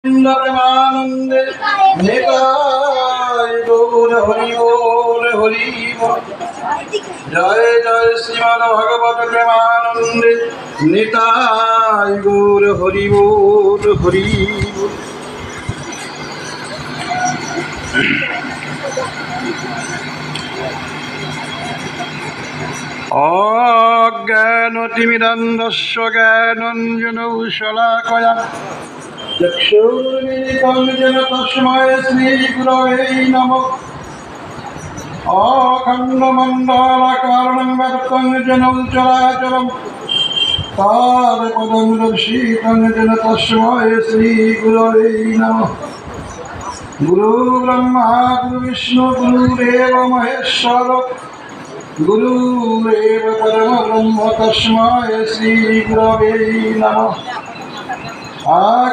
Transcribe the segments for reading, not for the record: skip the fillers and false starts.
প্রেমানন্দে নিতাই গৌর হরি বল হরি বল। জয় জয় শ্রীমদ ভগবত প্রেমানন্দে নিতাই গৌর হরি বল হরি বল। অজ্ঞানতিমিরন্ধস্য জ্ঞানাঞ্জনশলাকয়া চক্ষুর্মিলিतं येन তস্मै শ্রীগুরবে নমঃ। অখণ্ডমণ্ডলাকারণं व्याप्तं येन चराचरं तत्पदं दर्शितं येन तस्मै श्रीगुरवे नमः। गुरुर्ब्रह्मा गुरुर्विष्णु गुरुरेव महेश्वर गुरुरेव परमब्रह्म तस्मै श्रीगुरवे नमः।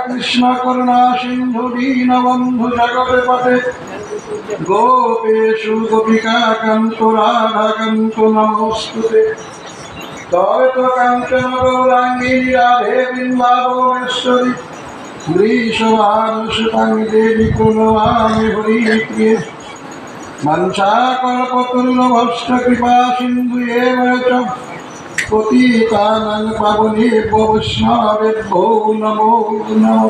कृष्ण करुणा सिंधु दीनबंधु जगत्पते गोपेशु गोपिका कांतो राधा कांतो नमोस्तुते। तव कांचन गौरांगी राधे वृंदावनेश्वरी वृषभानुसुतं देवी प्रणमामि हरिप्रिये। वंशाकल्पतरुभ्यश्च कृपा सिन्धुभ्येव च पतितानां पावनेभ्यो वैष्णवेभ्यो नमो नमः।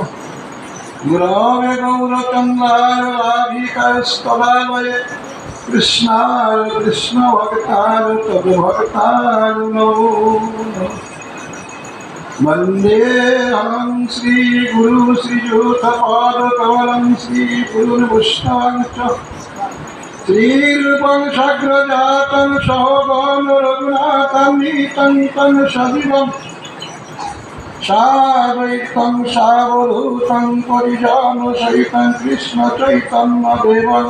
गुरवे गौरचन्द्राय राधिकास्तदालये कृष्णाय कृष्णभक्ताय तद्भक्ताय नमो नमः। वन्देऽहं श्रीगुरु श्रीयुतपादकमलं श्रीगुरुर्वैष्णवञ्च श्रीरूपं साग्रजातं सहोगं रघुनाथं नीतं तं सजीवं साद्वैतं सावधूतं परिजनसहितं कृष्णचैतन्यदेवं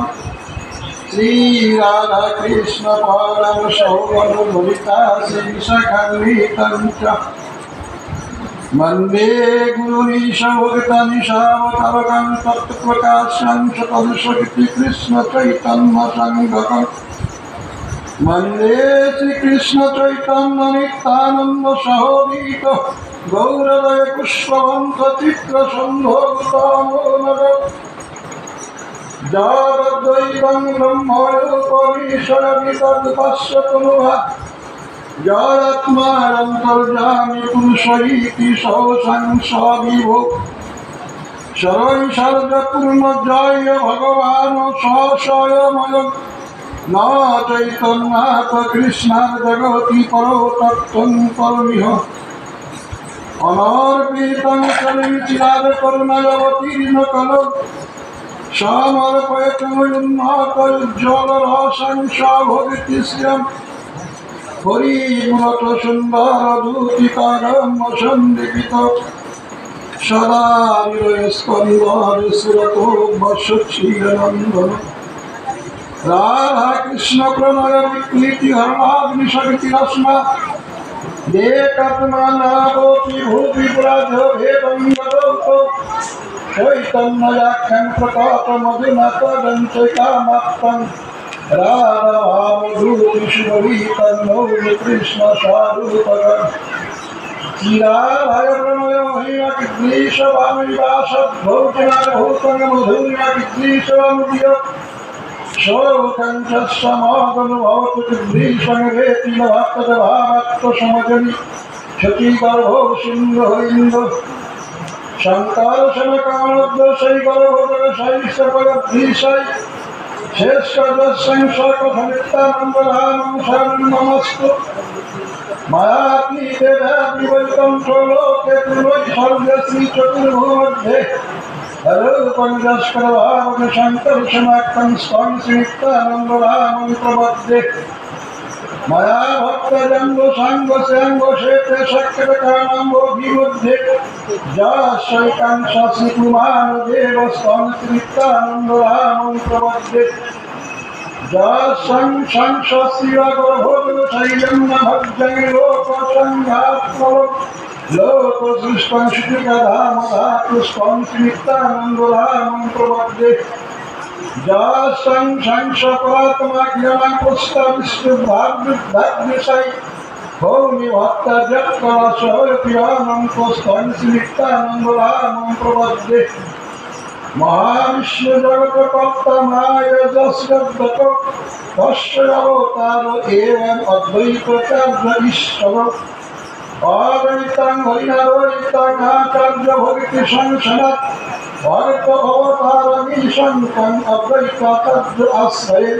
श्रीराधाकृष्णपादं सहोगं ललिता श्रीसखान्वितं च वन्दे गुरुरीशभक्तनिशावतारकं तत्प्रकाशं तदशक्तिकृष्णचैतन्यसङ्घं वन्दे श्रीकृष्णचैतन्यनित्यानन्द सहोदित गौरवय पुष्पवन्तचित्रसन्भोगतामोनग जगद्वैतं ब्रह्मयोपनिषदवितद्पश्यतनुभा जयात्मानन्तर्यामि पुरुषरीति संसाविभो सर्वैश्वर्यपूर्णजय भगवान् स्वयमयं न चैतन्यात् कृष्णात् जगति परो तत्त्वं परमिह अनर्पितं कलिचिराद करुणावतीर्न कलौ समर्पयतुमुन्नाथोज्ज्वलरसं भगति श्रियम् हरिमूलत सुंदर दूतिकारं सन्दिपित सदा विलयस्कन्धर सुरतो वत्सक्षीरनन्दन राधा कृष्ण प्रणय विक्लीति हरणाग्निशक्तिरस्मा देकात्मानावोति भूति पुराधभेदं वदौतो चैतन्ययाख्यं प्रकाश मधुना तदञ्चैकामाप्तं राधाभावधूतिष्वरीतन्नो कृष्ण सारूपकं चिराभय प्रणय महिमाकिद्रीशवामिवासद्भौतिनाभूतं मधुर्याकिद्रीशवामुदीय शोकं च समागनुभवतु किद्रीशमेवेति न भक्तभावात्मसमजनि क्षतिगर्भो सिंहरिन्दो शङ्करशनकामद्दशै गर्भोदरशै सकलद्रीशै शेषकथनित्यानन्दरानं शरणं नमस्तु मायातीते व्यापिवलितं स्वलोके पूर्वैश्वर्यश्रीचतुर्भुमध्ये रूपं यस्करभावं शङ्करशनाख्यं स्वां श्रीनित्यानन्दरामं प्रपद्ये मया भक्तजङ्गसाङ्गस्याङ्गशेते शक्यतकानाम्बोभिमध्ये जाशैकाङ्क्षाश्रीकुमारदेव स्वां श्रीनित्यानन्दरामं प्रपद्ये जाशं शंशशिवगोभोगशैलं न भज्जं लोकसङ्घात्मवं लोकसृष्टं श्रुतिकधामधातु स्वां श्रीनित्यानन्दरामं प्रपद्ये जासं संशपरात्माज्ञानपुस्तविष्णुभाग्यसाई भौमि भक्तजत्कलशोऽपियानं स्वस्तं श्रीनित्यानन्दरामं प्रपद्ये মহাবিষ্ণু জগত কর্তা মায় যস্যদ্গত তস্য অবতার এবং অদ্বৈতাচার্য ঈশ্বর অদ্বৈতং হরিনাদ্বৈতং আচার্য ভক্তি সংসদৎ ভক্ত অবতার নিঃসঙ্কং অদ্বৈতাচার্য আশ্রয়ে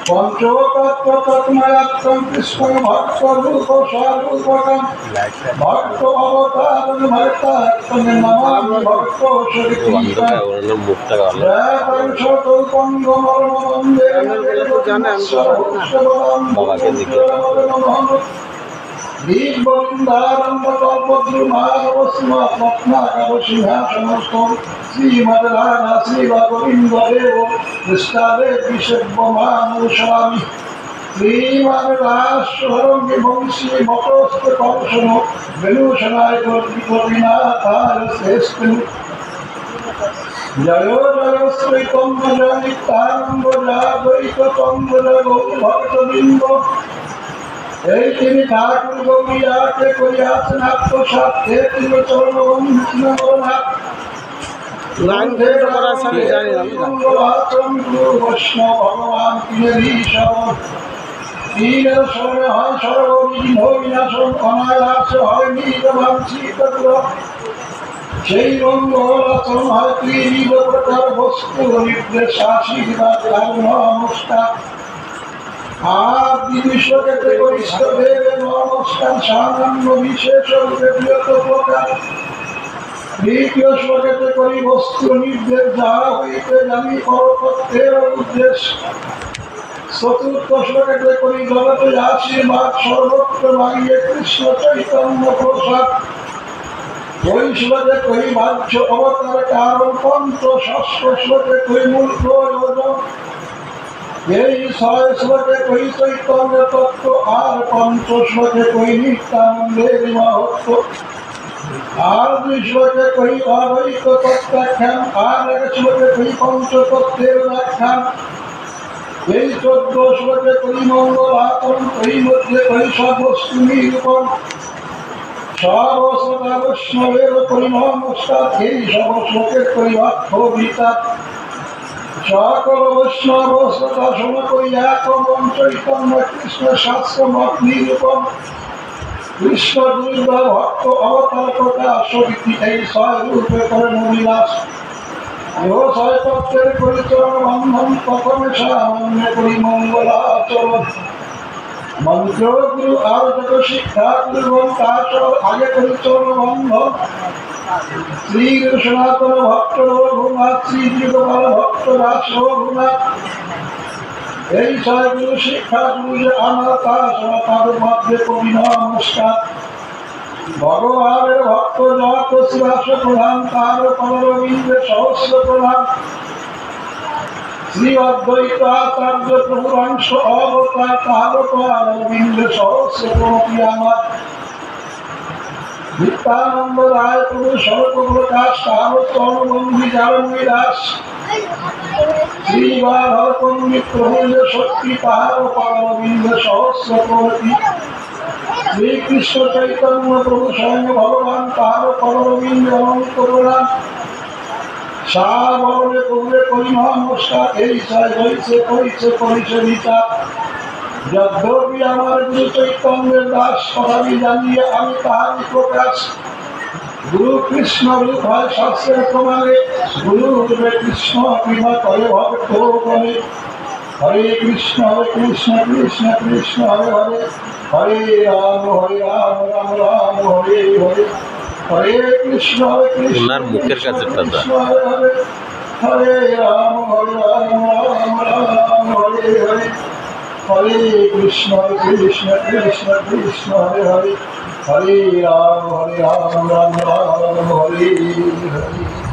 পঞ্চতত্ত্ব তন্ময়াত্মং কৃষ্ণং ভক্ত রূপ স্বরূপকং ভক্ত অবতারং ভক্তাত্মং নমামি ভক্ত শক্তিকং জয়ং সতল্পং মর্মবন্দে দীপবৃন্দারম্ভদ্রুমারবস্মাত্মনাকারসিংহাসনস্থ শ্রীমদ্রাধা শ্রীভগবিন্দদেব নিষ্ঠারে বিশ্বমানুষামি শ্রীমদ্রাশ্বরঙ্গি বংশী মতস্থ কর্ষণ বেণুষণায় গোপীনাথার শ্রেষ্ঠ জয় জয় শ্রীতম্ব জয় নিত্যানন্দ জয় দ্বৈত তম্ব জয় গৌর ভক্তবৃন্দ। এই তিনি ঠাকুর গৌরিয়াকে করিয়াছেন আত্মসাৎ হে তিনি চরণবন্ধনাথ বৈষ্ণব ভগবান তিনেরই শরণ তিনের শরণে হয় সর্ববিঘ্ন বিনাশন অনায়াস হয় নিরবাঞ্ছিত সেই মঙ্গল আচরণ হয় ত্রিবিধ প্রকার বস্তু নির্দেশ আশীর্বাদ নমস্কার আদি বিশ্বকে করিষ্ঠ দেবে নমস্কার সামান্য বিশেষ বিয়ত প্রকার দ্বিতীয় শ্লোকেতে করি বস্তু নির্দেশ যাহা হইতে জানি পরতত্ত্বের উদ্দেশ্য চতুর্থ শ্লোকেতে করি জগতে আশীর্বাদ সর্বত্র লাগিয়ে কৃষ্ণ চৈতন্য প্রসাদ ওই শ্লোকে করি বাহ্য অবতার কারণ পঞ্চ ষষ্ঠ শ্লোকে করি মূল প্রয়োজন এই ছয় শ্লোকে কই চৈতন্য তত্ত্ব আর পঞ্চ শ্লোকে কই নিত্যানন্দের মহত্ব আর দুই শ্লোকে কই অদ্বৈত তত্ত্বাখ্যান আর এক শ্লোকে কই পঞ্চতত্ত্বের ব্যাখ্যান এই 14 শ্লোকে কই মঙ্গল আচরণ এই মধ্যে কই সব বস্তু নিরূপণ সর্বশ্রোতা বৈষ্ণবের কই নমস্কার এই সব শ্লোকে কই অর্থ বিচার সকল বৈষ্ণব শাসন করি একম চৈতন্য কৃষ্ণ শাস্ত্র মত নিরূপণ কৃষ্ণ দুর্গা ভক্ত অবতার প্রকাশ শক্তি এই ছয় রূপে করে মহিলাস ছয় তত্ত্বের পরিচরণ বন্ধন প্রথমে সামান্য করি মঙ্গলাচরণ মন্ত্র গুরু আর যত শিক্ষা গুরু তার আগে পরিচরণ বন্ধন শ্রী সনাতন ভক্ত রঘুনাথ শ্রী যুগপাল ভক্ত দাস রঘুনাথ এই ছয়গুলো শিক্ষা গুরু আমার তাদের মধ্যে কবি নমস্কার ভগবানের ভক্ত যত শ্রীবাস প্রধান তার পরবিন্দে সহস্র প্রধান শ্রী অদ্বৈত আচার্য প্রভুর অংশ অবতার তার পরবিন্দে সহস্র প্রভৃতি আমার নিত্যানন্দ রায় প্রভু সর্বপ্রকাশ তার চরণবন্ধী জারণী দাস শ্রীবাধর পণ্ডিত প্রভুঞ্জ শক্তি তাহার পরবিন্দে সহস্র প্রভৃতি শ্রীকৃষ্ণ চৈতন্য প্রভু স্বয়ং ভগবান তাহার পরবিন্দে অনন্ত প্রধান সাবরণে প্রভুরে করি নমস্কার এই ছয় করিছে বিচার যদ্যপি আমার গুরু চৈতন্যের দাস কথাটি জানিয়ে আমি তাহারই প্রকাশ গুরু কৃষ্ণ রূপ হয় শাস্ত্রের প্রমাণে গুরু রূপে কৃষ্ণ কৃপা করে ভক্ত বলে হরে কৃষ্ণ কৃষ্ণ কৃষ্ণ হরে হরে হরে রাম রাম রাম হরে হরে হরে কৃষ্ণ কৃষ্ণ হরে হরে হরে রাম রাম রাম হরে হরে হরে কৃষ্ণ কৃষ্ণ হরে হরে হরে রাম রাম রাম হরে হরে।